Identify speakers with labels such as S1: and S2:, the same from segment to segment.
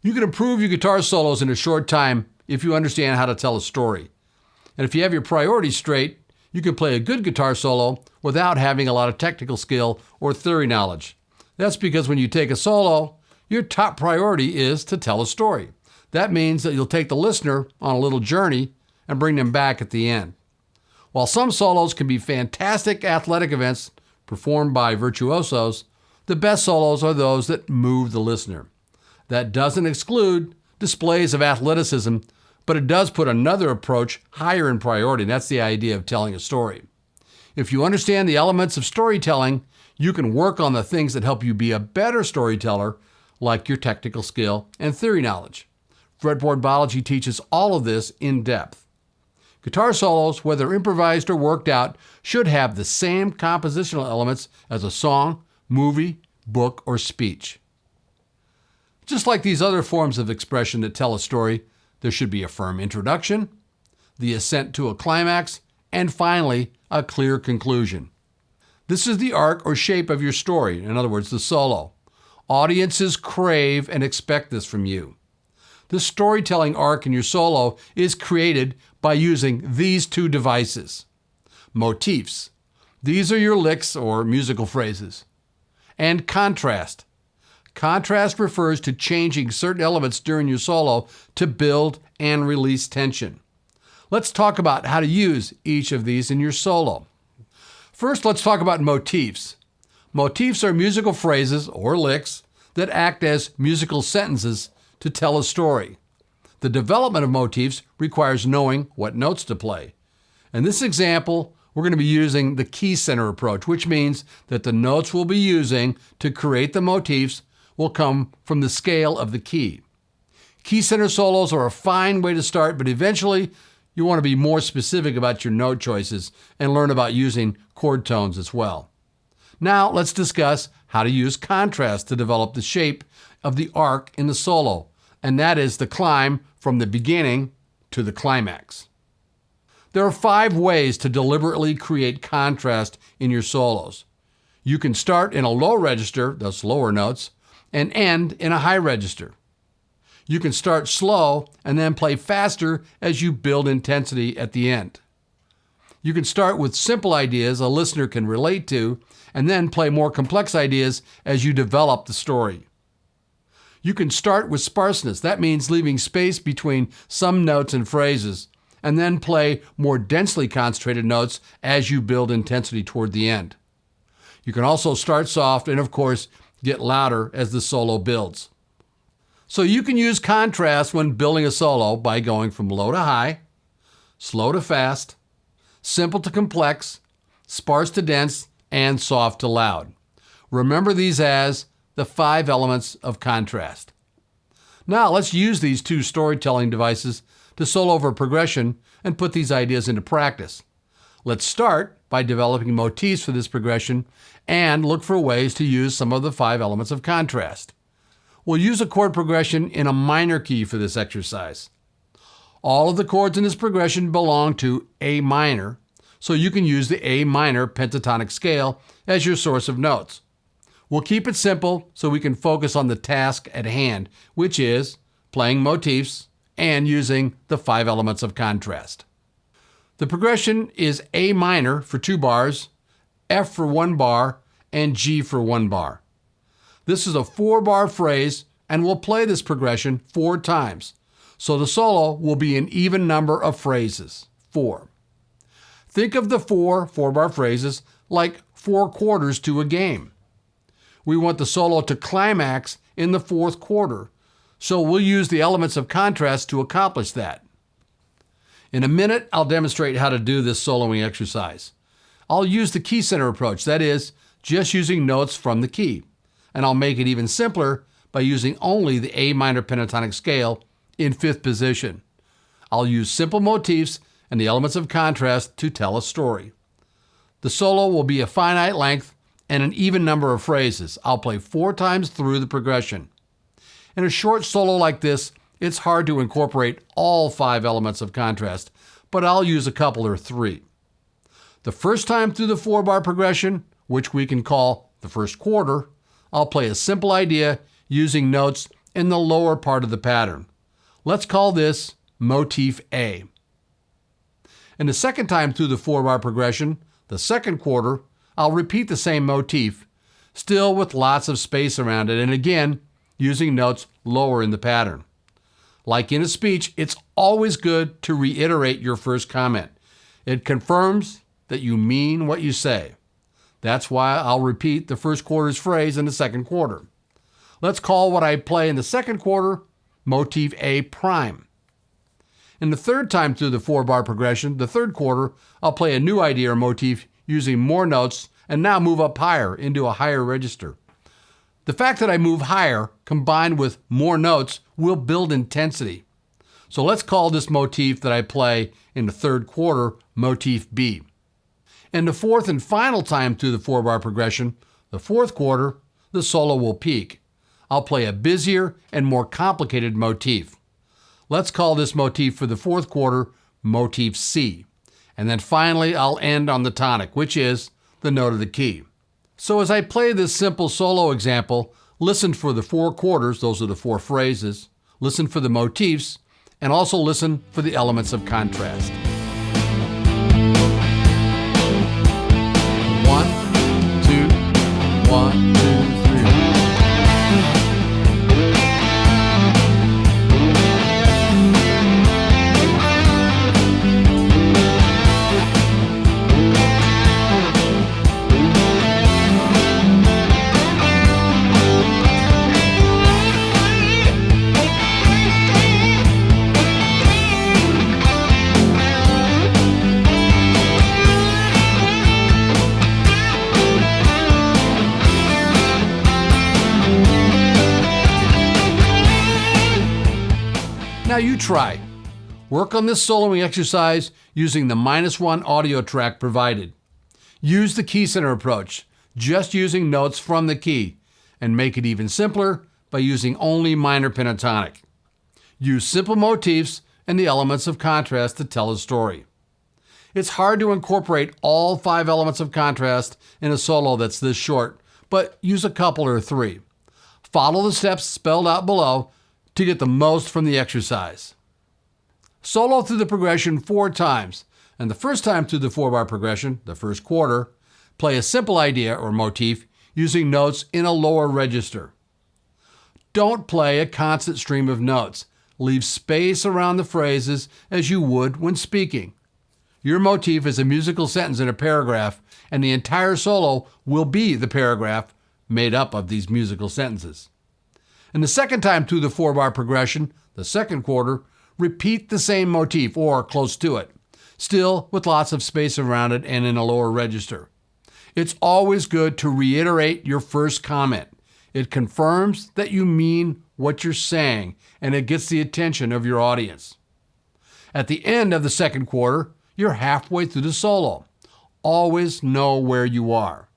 S1: You can improve your guitar solos in a short time if you understand how to tell a story. And if you have your priorities straight, you can play a good guitar solo without having a lot of technical skill or theory knowledge. That's because when you take a solo, your top priority is to tell a story. That means that you'll take the listener on a little journey and bring them back at the end. While some solos can be fantastic athletic events performed by virtuosos, the best solos are those that move the listener. That doesn't exclude displays of athleticism, but it does put another approach higher in priority, and that's the idea of telling a story. If you understand the elements of storytelling, you can work on the things that help you be a better storyteller, like your technical skill and theory knowledge. Fretboard Biology teaches all of this in depth. Guitar solos, whether improvised or worked out, should have the same compositional elements as a song, movie, book, or speech. Just like these other forms of expression that tell a story, there should be a firm introduction, the ascent to a climax, and finally, a clear conclusion. This is the arc or shape of your story, in other words, the solo. Audiences crave and expect this from you. The storytelling arc in your solo is created by using these two devices. Motifs. These are your licks or musical phrases. And contrast. Contrast refers to changing certain elements during your solo to build and release tension. Let's talk about how to use each of these in your solo. First, let's talk about motifs. Motifs are musical phrases or licks that act as musical sentences to tell a story. The development of motifs requires knowing what notes to play. In this example, we're going to be using the key center approach, which means that the notes we'll be using to create the motifs will come from the scale of the key. Key center solos are a fine way to start, but eventually you want to be more specific about your note choices and learn about using chord tones as well. Now let's discuss how to use contrast to develop the shape of the arc in the solo, and that is the climb from the beginning to the climax. There are 5 ways to deliberately create contrast in your solos. You can start in a low register, thus lower notes, and end in a high register. You can start slow and then play faster as you build intensity at the end. You can start with simple ideas a listener can relate to, and then play more complex ideas as you develop the story. You can start with sparseness. That means leaving space between some notes and phrases, and then play more densely concentrated notes as you build intensity toward the end. You can also start soft and, of course, get louder as the solo builds. So you can use contrast when building a solo by going from low to high, slow to fast, simple to complex, sparse to dense, and soft to loud. Remember these as the 5 elements of contrast. Now let's use these 2 storytelling devices to solo over progression and put these ideas into practice. Let's start by developing motifs for this progression and look for ways to use some of the 5 elements of contrast. We'll use a chord progression in a minor key for this exercise. All of the chords in this progression belong to A minor, so you can use the A minor pentatonic scale as your source of notes. We'll keep it simple so we can focus on the task at hand, which is playing motifs and using the 5 elements of contrast. The progression is A minor for 2 bars, F for 1 bar, and G for 1 bar. This is a 4-bar phrase, and we'll play this progression 4 times. So the solo will be an even number of phrases, 4. Think of the 4-bar phrases like 4 quarters to a game. We want the solo to climax in the 4th quarter, so we'll use the elements of contrast to accomplish that. In a minute, I'll demonstrate how to do this soloing exercise. I'll use the key center approach, that is, just using notes from the key. And I'll make it even simpler by using only the A minor pentatonic scale in 5th position. I'll use simple motifs and the elements of contrast to tell a story. The solo will be a finite length and an even number of phrases. I'll play 4 times through the progression. In a short solo like this, it's hard to incorporate all 5 elements of contrast, but I'll use a couple or 3. The first time through the 4-bar progression, which we can call the first quarter, I'll play a simple idea using notes in the lower part of the pattern. Let's call this motif A. And the second time through the 4-bar progression, the second quarter, I'll repeat the same motif, still with lots of space around it, and again, using notes lower in the pattern. Like in a speech, it's always good to reiterate your first comment. It confirms that you mean what you say. That's why I'll repeat the first quarter's phrase in the second quarter. Let's call what I play in the second quarter motif A prime. And the third time through the 4-bar progression, the third quarter, I'll play a new idea or motif using more notes and now move up higher into a higher register. The fact that I move higher combined with more notes will build intensity. So let's call this motif that I play in the third quarter motif B. And the fourth and final time through the 4-bar progression, the fourth quarter, the solo will peak. I'll play a busier and more complicated motif. Let's call this motif for the fourth quarter motif C. And then finally, I'll end on the tonic, which is the note of the key. So as I play this simple solo example, listen for the 4 quarters, those are the 4 phrases, listen for the motifs, and also listen for the elements of contrast. 1, 2, 1, 2, 3. Now you try. Work on this soloing exercise using the -1 audio track provided. Use the key center approach, just using notes from the key, and make it even simpler by using only minor pentatonic. Use simple motifs and the elements of contrast to tell a story. It's hard to incorporate all 5 elements of contrast in a solo that's this short, but use a couple or 3. Follow the steps spelled out below to get the most from the exercise. Solo through the progression 4 times, and the first time through the 4-bar progression, the first quarter, play a simple idea or motif using notes in a lower register. Don't play a constant stream of notes. Leave space around the phrases as you would when speaking. Your motif is a musical sentence in a paragraph, and the entire solo will be the paragraph made up of these musical sentences. And the second time through the 4-bar progression, the second quarter, repeat the same motif or close to it, still with lots of space around it and in a lower register. It's always good to reiterate your first comment. It confirms that you mean what you're saying, and it gets the attention of your audience. At the end of the second quarter, you're halfway through the solo. Always know where you are.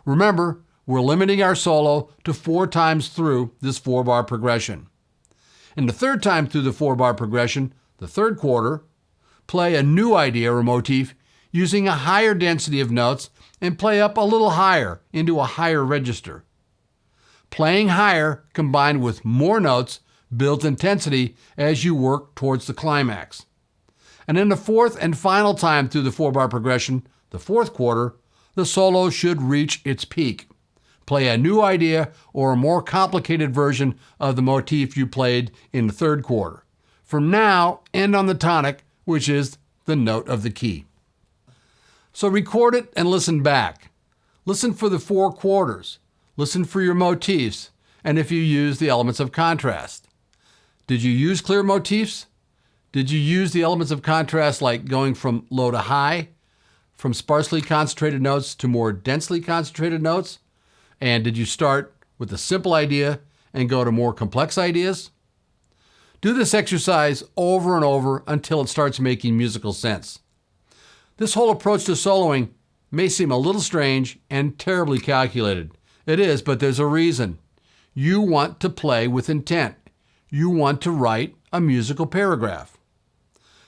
S1: Remember, we're limiting our solo to 4 times through this 4-bar progression. And the third time through the 4-bar progression, the third quarter, play a new idea or motif using a higher density of notes and play up a little higher into a higher register. Playing higher combined with more notes builds intensity as you work towards the climax. And in the fourth and final time through the 4-bar progression, the fourth quarter, the solo should reach its peak. Play a new idea or a more complicated version of the motif you played in the third quarter. From now, end on the tonic, which is the note of the key. So record it and listen back. Listen for the 4 quarters. Listen for your motifs, and if you use the elements of contrast. Did you use clear motifs? Did you use the elements of contrast like going from low to high, from sparsely concentrated notes to more densely concentrated notes? And did you start with a simple idea and go to more complex ideas? Do this exercise over and over until it starts making musical sense. This whole approach to soloing may seem a little strange and terribly calculated. It is, but there's a reason. You want to play with intent. You want to write a musical paragraph.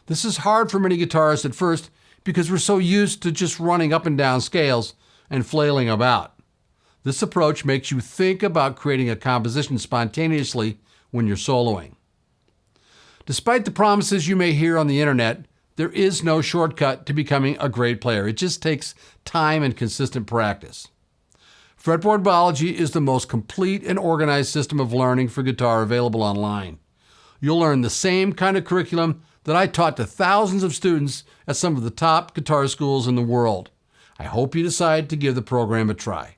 S1: This is hard for many guitarists at first because we're so used to just running up and down scales and flailing about. This approach makes you think about creating a composition spontaneously when you're soloing. Despite the promises you may hear on the internet, there is no shortcut to becoming a great player. It just takes time and consistent practice. Fretboard Biology is the most complete and organized system of learning for guitar available online. You'll learn the same kind of curriculum that I taught to thousands of students at some of the top guitar schools in the world. I hope you decide to give the program a try.